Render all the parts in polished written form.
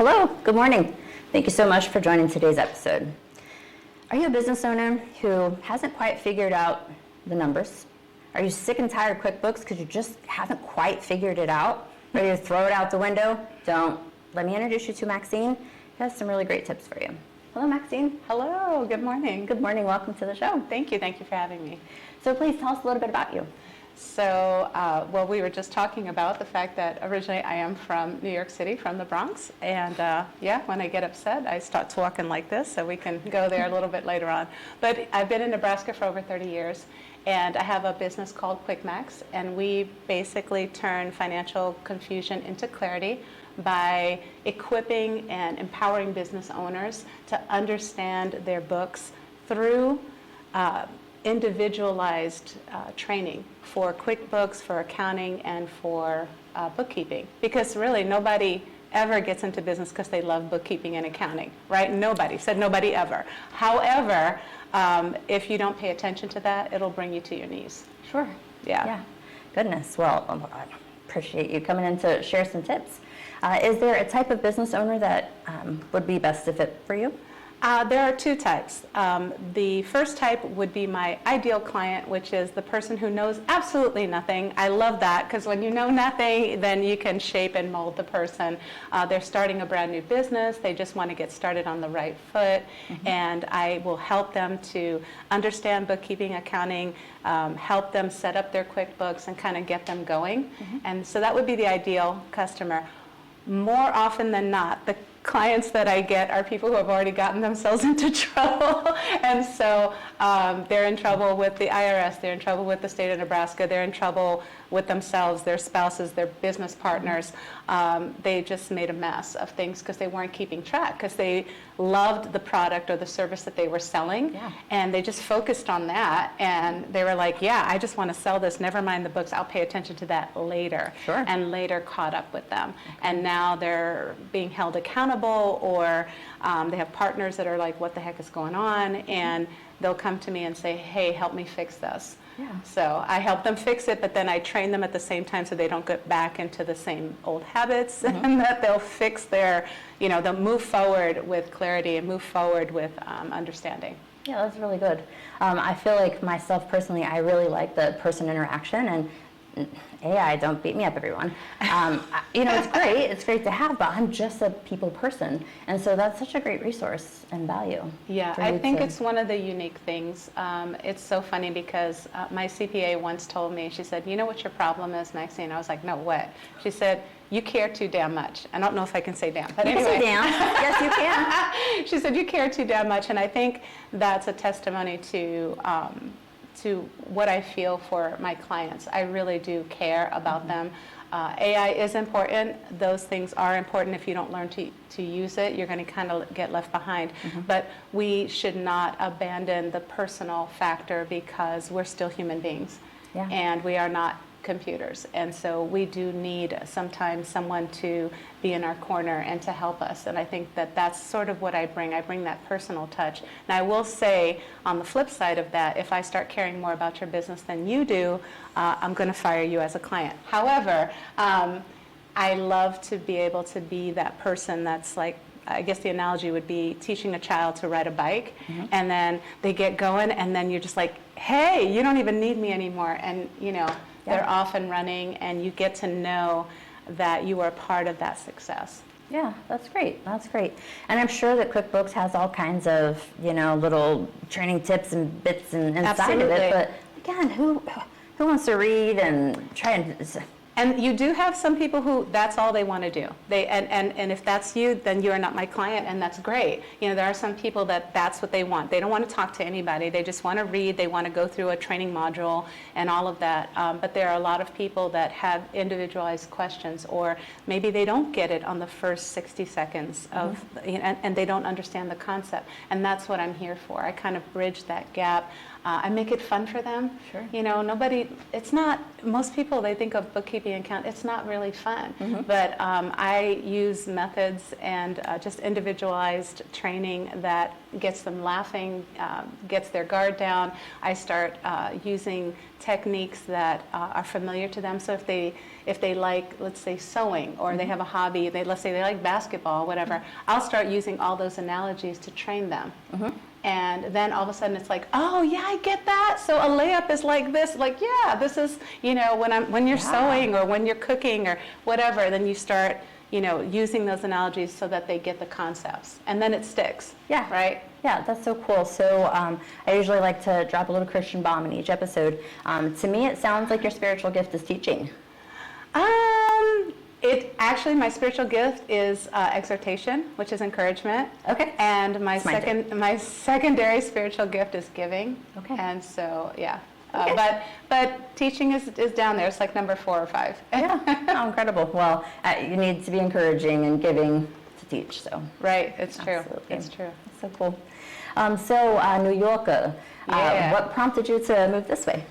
Hello, good morning. Thank you so much for joining today's episode. Are you a business owner who hasn't quite figured out the numbers? Are you sick and tired of QuickBooks because you just haven't quite figured it out? Ready to throw it out the window? Don't. Let me introduce you to Maxine, who has some really great tips for you. Hello, Maxine. Hello, good morning. Good morning, welcome to the show. Thank you for having me. So please tell us a little bit about you. So, well, we were just talking about the fact that originally I am from New York City, from the Bronx, and yeah, when I get upset, I start talking like this, so we can go there a little bit later on. But I've been in Nebraska for over 30 years, and I have a business called QuickMax, and we basically turn financial confusion into clarity by equipping and empowering business owners to understand their books through individualized training for QuickBooks, for accounting, and for bookkeeping. Because really nobody ever gets into business because they love bookkeeping and accounting, right? Nobody, said nobody ever. However, if you don't pay attention to that, it'll bring you to your knees. Sure. Yeah. Goodness. Well, I appreciate you coming in to share some tips. Is there a type of business owner that would be best to fit for you? There are two types. The first type would be my ideal client, which is the person who knows absolutely nothing. I love that because when you know nothing, then you can shape and mold the person. They're starting a brand new business. They just want to get started on the right foot, and I will help them to understand bookkeeping, accounting, help them set up their QuickBooks and kind of get them going. And so that would be the ideal customer. More often than not, the clients that I get are people who have already gotten themselves into trouble, and so they're in trouble with the IRS, they're in trouble with the state of Nebraska, they're in trouble with themselves, their spouses, their business partners. They just made a mess of things because they weren't keeping track, because they loved the product or the service that they were selling, and they just focused on that, and they were like, yeah, I just want to sell this, never mind the books, I'll pay attention to that later. Sure. And later caught up with them. And now they're being held accountable, or they have partners that are like, what the heck is going on? And they'll come to me and say, hey, help me fix this. So I help them fix it, but then I train them at the same time so they don't get back into the same old habits, and that they'll fix their, they'll move forward with clarity and move forward with understanding. Yeah, that's really good. I feel like myself personally, I really like the person interaction, and AI, don't beat me up, everyone. It's great. It's great to have, but I'm just a people person, and so that's such a great resource and value. Yeah, I think it's one of the unique things. It's so funny because my CPA once told me, she said, you know what your problem is, Maxine? I was like, no, what? She said, you care too damn much. I don't know if I can say damn, but anyway. You can say damn. Yes, you can. She said, you care too damn much, and I think that's a testimony to what I feel for my clients. I really do care about them. AI is important. Those things are important. If you don't learn to use it, you're going to kind of get left behind. But we should not abandon the personal factor because we're still human beings. And we are not computers, and so we do need sometimes someone to be in our corner and to help us, and I think that that's sort of what I bring that personal touch. And I will say, on the flip side of that, if I start caring more about your business than you do, I'm going to fire you as a client. However, I love to be able to be that person that's like, I guess the analogy would be teaching a child to ride a bike, and then they get going, and then you're just like, hey, you don't even need me anymore, and they're off and running, and you get to know that you are part of that success. Yeah, that's great. That's great. And I'm sure that QuickBooks has all kinds of, little training tips and bits inside of it. But again, who wants to read and try and... And you do have some people who that's all they want to do. And if that's you, then you are not my client, and that's great. There are some people that's what they want. They don't want to talk to anybody. They just want to read. They want to go through a training module and all of that. But there are a lot of people that have individualized questions, or maybe they don't get it on the first 60 seconds of, and they don't understand the concept. And that's what I'm here for. I kind of bridge that gap. I make it fun for them. Sure. You know, it's not, most people, they think of bookkeeping and account, it's not really fun. But I use methods and just individualized training that gets them laughing, gets their guard down. I start using techniques that are familiar to them. So if they like, let's say, sewing, or they have a hobby, let's say they like basketball, whatever, I'll start using all those analogies to train them. And then all of a sudden it's like, oh yeah, I get that. So a layup is like this, like, yeah, this is, you know, when you're sewing or when you're cooking or whatever, then you start, you know, using those analogies so that they get the concepts, and then it sticks. Yeah. Right? Yeah, that's so cool. So I usually like to drop a little Christian bomb in each episode. To me, it sounds like your spiritual gift is teaching. My spiritual gift is exhortation, which is encouragement. Okay. And my secondary spiritual gift is giving. Okay. And so, yeah. Okay. But teaching is down there. It's like number 4 or 5. Yeah. Oh, incredible. Well, you need to be encouraging and giving to teach. So. Right. It's true. Absolutely. It's true. That's so cool. New Yorker. Yeah. What prompted you to move this way?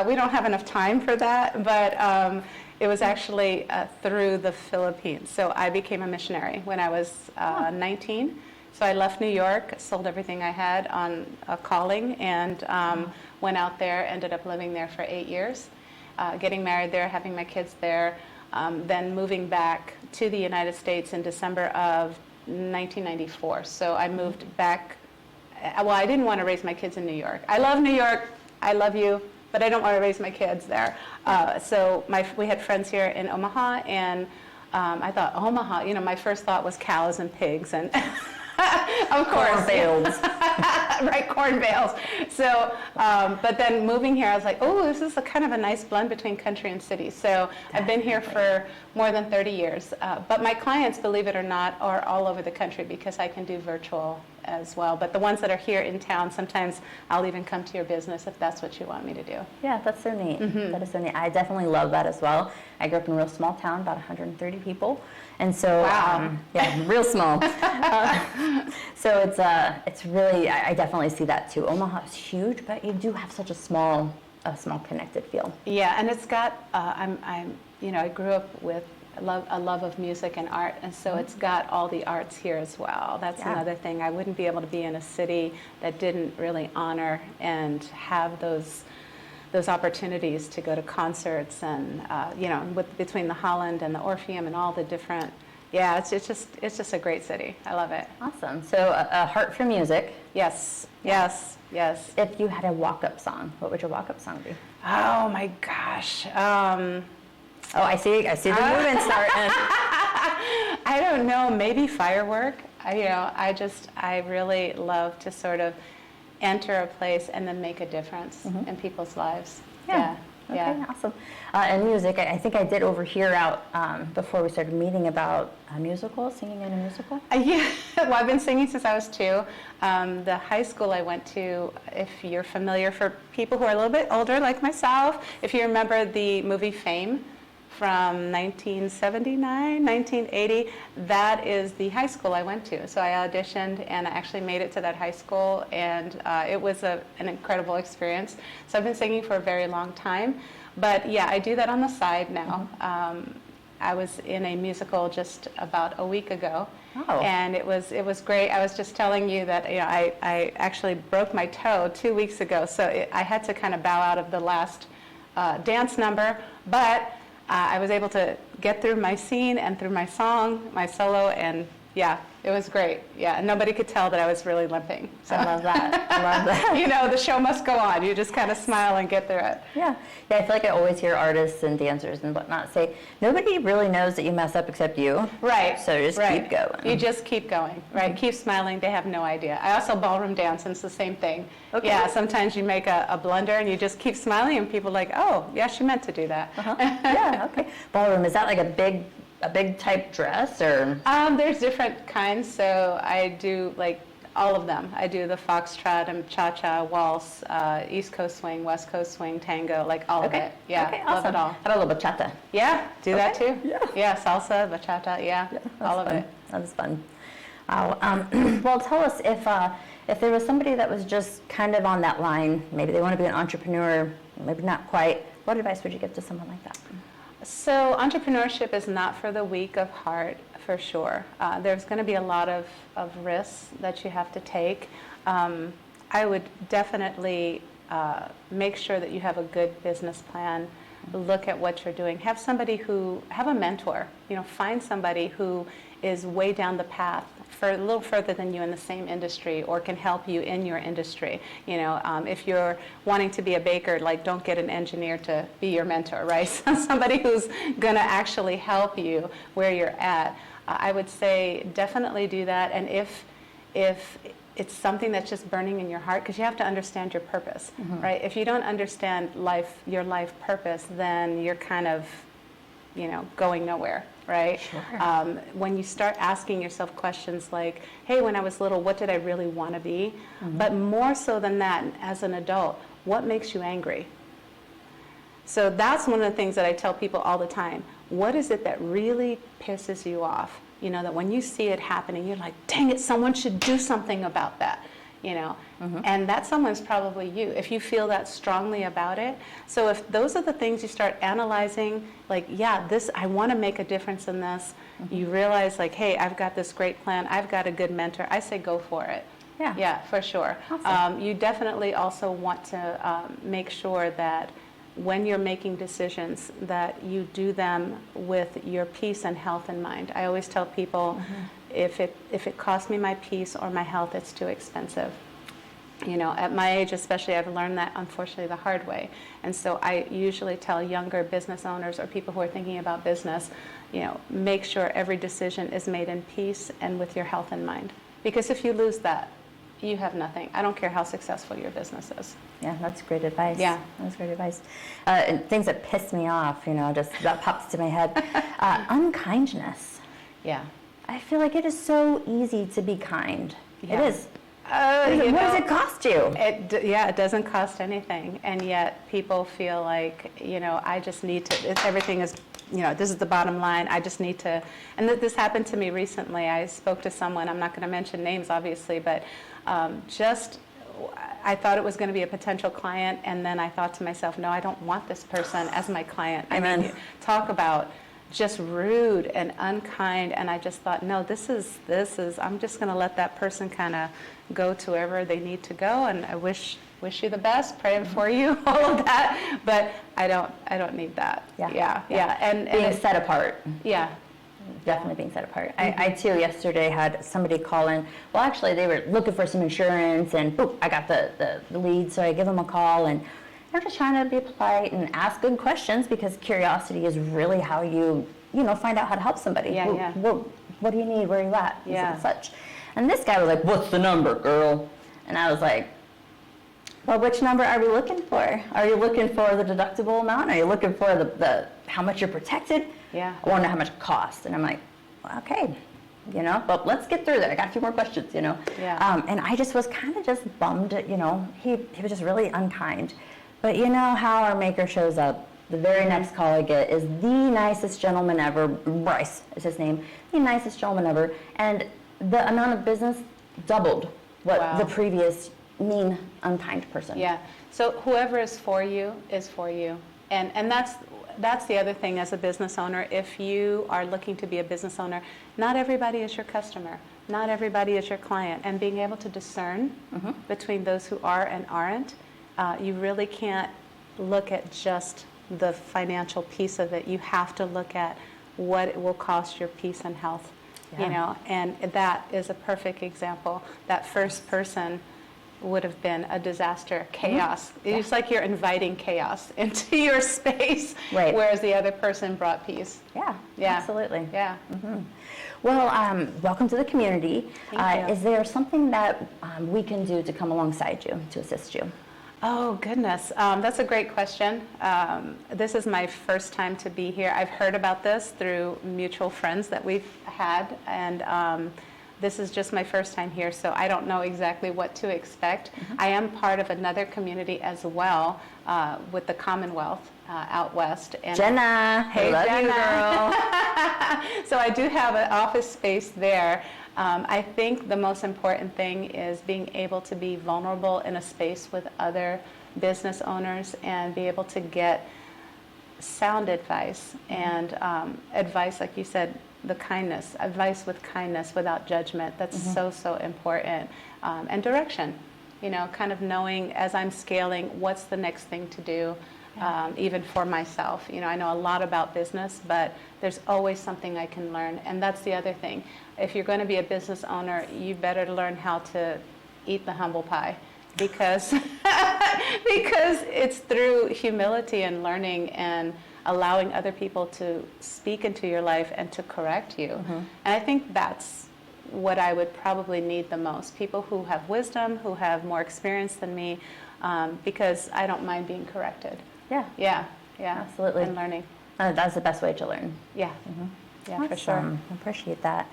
We don't have enough time for that, but it was actually through the Philippines. So I became a missionary when I was 19. So I left New York, sold everything I had on a calling, and went out there, ended up living there for 8 years, getting married there, having my kids there, then moving back to the United States in December of 1994. So I moved back. Well, I didn't want to raise my kids in New York. I love New York. I love you. But I don't want to raise my kids there. So we had friends here in Omaha, and I thought, Omaha, you know, my first thought was cows and pigs, and of course. Corn bales. Right, corn bales. So, but then moving here, I was like, oh, this is a kind of a nice blend between country and city. So I've been here for more than 30 years. But my clients, believe it or not, are all over the country because I can do virtual as well. But the ones that are here in town, sometimes I'll even come to your business if that's what you want me to do. Yeah, that's so neat. That is so neat. I definitely love that as well. I grew up in a real small town, about 130 people. And so, wow. Yeah, real small. So it's really, I definitely see that too. Omaha is huge, but you do have such a small connected feel. Yeah, and it's got, I grew up with a love of music and art, and so it's got all the arts here as well. That's another thing. I wouldn't be able to be in a city that didn't really honor and have those opportunities to go to concerts and between the Holland and the Orpheum and all the different. Yeah, it's just a great city. I love it. Awesome. So a heart for music. Yes. If you had a walk-up song, what would your walk-up song be? Oh my gosh. I see the movement starting. I don't know. Maybe Firework. I really love to sort of enter a place and then make a difference in people's lives. Yeah. Okay, awesome. And music, I think I did overhear out before we started meeting about a musical, singing in a musical. Yeah, well, I've been singing since I was 2. The high school I went to, if you're familiar, for people who are a little bit older like myself, if you remember the movie Fame from 1979, 1980, that is the high school I went to. So I auditioned and I actually made it to that high school, and it was an incredible experience. So I've been singing for a very long time. But yeah, I do that on the side now. I was in a musical just about a week ago. Oh. And it was great. I was just telling you that I actually broke my toe 2 weeks ago, so I had to kind of bow out of the last dance number, but I was able to get through my scene and through my song, my solo, and yeah, it was great. Yeah, and nobody could tell that I was really limping. So. I love that. The show must go on. You just kind of smile and get through it. Yeah, I feel like I always hear artists and dancers and whatnot say, nobody really knows that you mess up except you. Right. So just keep going. You just keep going, right? Keep smiling. They have no idea. I also ballroom dance, and it's the same thing. Okay. Yeah, sometimes you make a blunder and you just keep smiling, and people are like, oh, yeah, she meant to do that. Yeah, okay. Ballroom, is that like a big type dress, or? There's different kinds, so I do like all of them. I do the foxtrot and cha-cha, waltz, East Coast swing, West Coast swing, tango, like all of it. Yeah, okay, love awesome. it all. How about a little bachata? Yeah, do that too. Yeah. Yeah, salsa, bachata, yeah all of fun. it. That was fun. Well, tell us if there was somebody that was just kind of on that line, maybe they want to be an entrepreneur, maybe not quite, what advice would you give to someone like that? So entrepreneurship is not for the weak of heart, for sure. There's going to be a lot of risks that you have to take. I would definitely make sure that you have a good business plan. Look at what you're doing. Have a mentor. Find somebody who is way down the path, for a little further than you in the same industry, or can help you in your industry. If you're wanting to be a baker, don't get an engineer to be your mentor, right? Somebody who's going to actually help you where you're at. I would say definitely do that. And if it's something that's just burning in your heart, because you have to understand your purpose, right? If you don't understand your life purpose, then you're kind of, going nowhere, right? Sure. When you start asking yourself questions like, hey, when I was little, what did I really want to be? But more so than that, as an adult, what makes you angry? So that's one of the things that I tell people all the time. What is it that really pisses you off? That when you see it happening, you're like, dang it, someone should do something about that, And that someone's probably you, if you feel that strongly about it. So if those are the things you start analyzing, I want to make a difference in this. You realize, hey, I've got this great plan. I've got a good mentor. I say go for it. Yeah, for sure. Awesome. You definitely also want to make sure that when you're making decisions, that you do them with your peace and health in mind. I always tell people, if it costs me my peace or my health, it's too expensive. At my age especially, I've learned that, unfortunately, the hard way. And so I usually tell younger business owners or people who are thinking about business, make sure every decision is made in peace and with your health in mind. Because if you lose that, you have nothing. I don't care how successful your business is. Yeah, that's great advice. Yeah. That's great advice. And things that piss me off, just that pops to my head. Unkindness. Yeah. I feel like it is so easy to be kind. Yeah. It is. What does it cost you? It doesn't cost anything. And yet people feel like, I just need to, everything is, this is the bottom line. I just need to, and this happened to me recently. I spoke to someone, I'm not going to mention names, obviously, but I thought it was going to be a potential client, and then I thought to myself, no, I don't want this person as my client. Amen. I mean, talk about just rude and unkind, and I just thought, no, this is, I'm just going to let that person kind of go to wherever they need to go, and I wish you the best, praying for you, all of that, but I don't need that. Yeah. And being set apart. Yeah. Definitely being set apart. I too yesterday had somebody call in. Well, actually, they were looking for some insurance, and boop, I got the lead, so I give them a call, and they're just trying to be polite and ask good questions, because curiosity is really how you find out how to help somebody. Yeah. What do you need? Where are you at? Yeah. And such. And this guy was like, "What's the number, girl?" And I was like, well, which number are we looking for? Are you looking for the deductible amount? Are you looking for the how much you're protected? Yeah. I want to know how much it costs. And I'm like, well, okay, but let's get through there. I got a few more questions, Yeah. And I just was kind of just bummed, he was just really unkind. But you know how our maker shows up. The very next call I get is the nicest gentleman ever. Bryce is his name. The nicest gentleman ever. And the amount of business doubled what the previous mean, unkind person. Yeah. So whoever is for you is for you. And that's the other thing as a business owner. If you are looking to be a business owner, not everybody is your customer. Not everybody is your client. And being able to discern between those who are and aren't, you really can't look at just the financial piece of it. You have to look at what it will cost your peace and health. And that is a perfect example. That first person would have been a disaster, chaos. It's like you're inviting chaos into your space, right, whereas the other person brought peace. Yeah, absolutely. Yeah. Well, welcome to the community. Thank you. Is there something that we can do to come alongside you, to assist you? Oh, goodness. That's a great question. This is my first time to be here. I've heard about this through mutual friends that we've had, and this is just my first time here, so I don't know exactly what to expect. I am part of another community as well with the Commonwealth out west. And Jenna, hey, love Jenna. you, girl. So I do have an office space there. I think the most important thing is being able to be vulnerable in a space with other business owners and be able to get sound advice and advice, like you said, the kindness, advice with kindness without judgment. That's so important. And direction, kind of knowing as I'm scaling what's the next thing to do, even for myself. I know a lot about business, but there's always something I can learn. And that's the other thing. If you're going to be a business owner, you better learn how to eat the humble pie, because it's through humility and learning and allowing other people to speak into your life and to correct you. And I think that's what I would probably need the most. People who have wisdom, who have more experience than me, because I don't mind being corrected. Yeah, absolutely. And learning. That's the best way to learn. Yeah, Awesome. for sure. I appreciate that.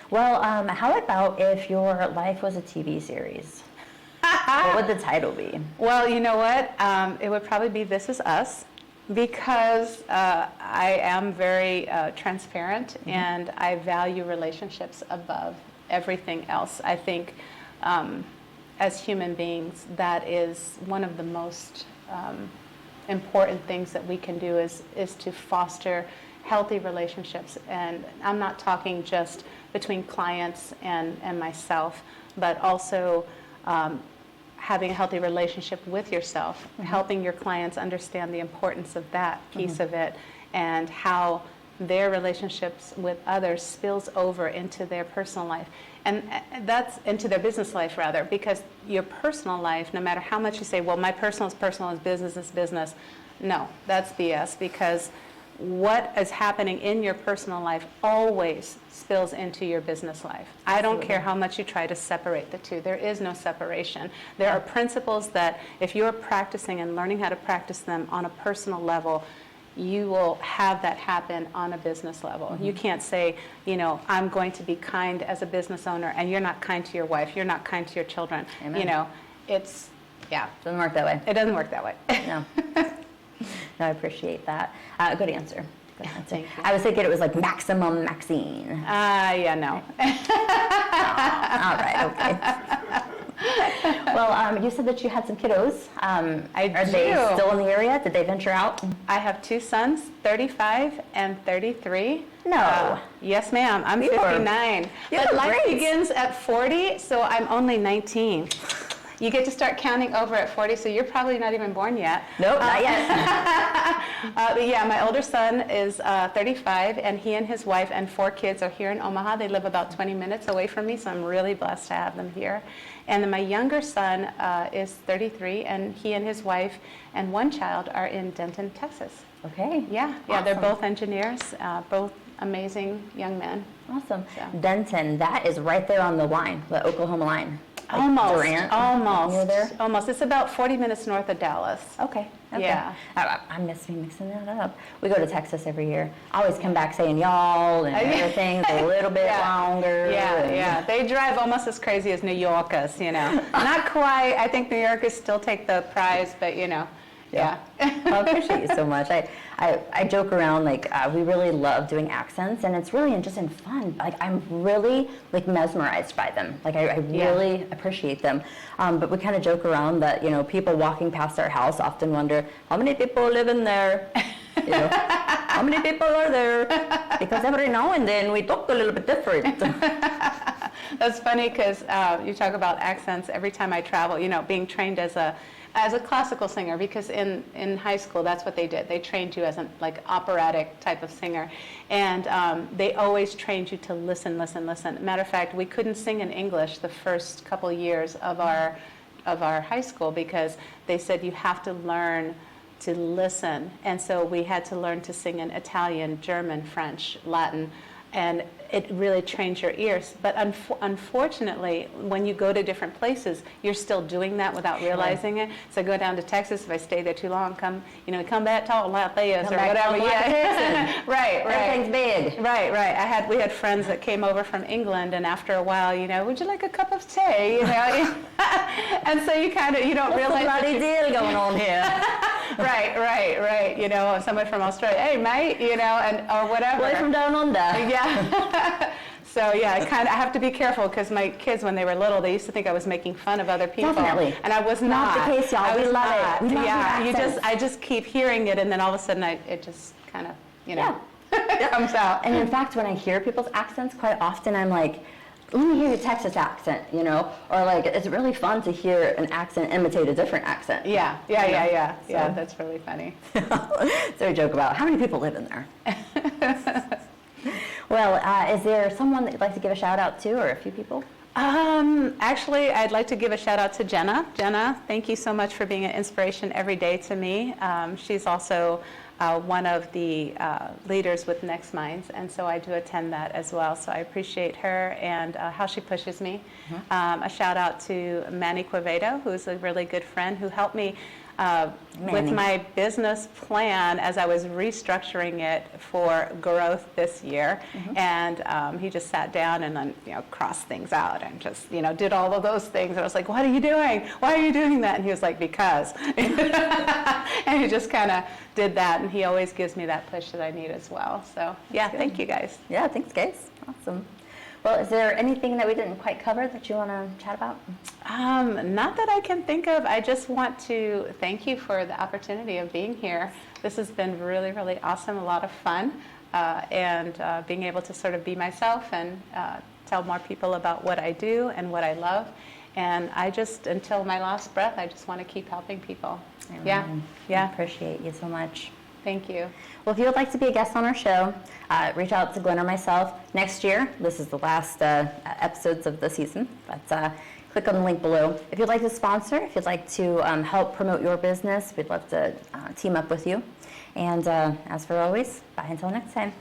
Well, how about if your life was a TV series? What would the title be? Well, you know what? It would probably be This Is Us, because I am very transparent and I value relationships above everything else. I think as human beings, that is one of the most important things that we can do is to foster healthy relationships. And I'm not talking just between clients and myself, but also having a healthy relationship with yourself, helping your clients understand the importance of that piece of it, and how their relationships with others spills over into their personal life. And that's into their business life, rather, because your personal life, no matter how much you say, well, my personal is personal, is business, no, that's BS, because what is happening in your personal life always spills into your business life. I don't care how much you try to separate the two. There is no separation. There are principles that if you're practicing and learning how to practice them on a personal level, you will have that happen on a business level. You can't say, I'm going to be kind as a business owner and you're not kind to your wife, you're not kind to your children. Amen. It's, Doesn't work that way. It doesn't work that way. No. No, I appreciate that. Good answer. Good answer. Thank you. I was thinking it was like Maximum Maxine. No. All right, okay. Well, you said that you had some kiddos. I Are they do. still in the area? Did they venture out? I have two sons, 35 and 33. No. Yes, ma'am. I'm You are- 59. you But are life great. begins at 40, so I'm only 19. You get to start counting over at 40, so you're probably not even born yet. Nope, not yet. But yeah, my older son is 35, and he and his wife and 4 kids are here in Omaha. They live about 20 minutes away from me, so I'm really blessed to have them here. And then my younger son is 33, and he and his wife and 1 child are in Denton, Texas. Okay. Yeah, Awesome. they're both engineers, both amazing young men. Awesome. So. Denton, that is right there on the line, the Oklahoma line. Like Almost, Durant, almost. near there? Almost. It's about 40 minutes north of Dallas. Okay. Yeah. I'm mixing that up. We go to Texas every year. I always come back saying y'all and everything's a little bit longer. Yeah. They drive almost as crazy as New Yorkers, Not quite. I think New Yorkers still take the prize, but Yeah. I appreciate you so much. I joke around we really love doing accents, and it's really just in fun. I'm really mesmerized by them. I really appreciate them. But we kind of joke around that people walking past our house often wonder how many people live in there. How many people are there? Because every now and then we talk a little bit different. That's funny because you talk about accents. Every time I travel, being trained as a classical singer, because in high school that's what they did. They trained you as an operatic type of singer, and they always trained you to listen. Matter of fact, we couldn't sing in English the first couple years of our high school because they said you have to learn to listen, and so we had to learn to sing in Italian, German, French, Latin, and it really trains your ears. But unfortunately, when you go to different places, you're still doing that without realizing it. So I go down to Texas. If I stay there too long, come back talk like this or whatever. Right. Everything's big. Right. We had friends that came over from England, and after a while, would you like a cup of tea? And so you don't realize. What's the bloody deal going on here? Right. Someone from Australia, hey mate, or whatever. Boy from down under. Yeah. So yeah, I have to be careful because my kids, when they were little, they used to think I was making fun of other people. Definitely. And I was not. Not the case, y'all. We love it. We love yeah, your accents. I just keep hearing it, and then all of a sudden, it just kind of, comes out. And in fact, when I hear people's accents, quite often I'm like, let me hear your Texas accent, or like, it's really fun to hear an accent imitate a different accent. Yeah, that's really funny. So we joke about how many people live in there. Well, is there someone that you'd like to give a shout out to, or a few people? Actually, I'd like to give a shout out to Jenna. Jenna, thank you so much for being an inspiration every day to me. She's also one of the leaders with Next Minds, and so I do attend that as well. So I appreciate her and how she pushes me. A shout out to Manny Quevedo, who's a really good friend who helped me with my business plan as I was restructuring it for growth this year. And he just sat down and then crossed things out and just did all of those things. And I was like, what are you doing? Why are you doing that? And he was like, because. And he just kind of did that, and he always gives me that push that I need as well. So yeah, thank you guys. Yeah, thanks guys. Awesome. Well, is there anything that we didn't quite cover that you want to chat about? Not that I can think of. I just want to thank you for the opportunity of being here. This has been really, really awesome, a lot of fun, and being able to sort of be myself and tell more people about what I do and what I love. And I just, until my last breath, I just want to keep helping people. Amen. Yeah. I appreciate you so much. Thank you. Well, if you would like to be a guest on our show, reach out to Glenn or myself. Next year, this is the last episodes of the season, but click on the link below. If you'd like to sponsor, if you'd like to help promote your business, we'd love to team up with you. And as for always, bye until next time.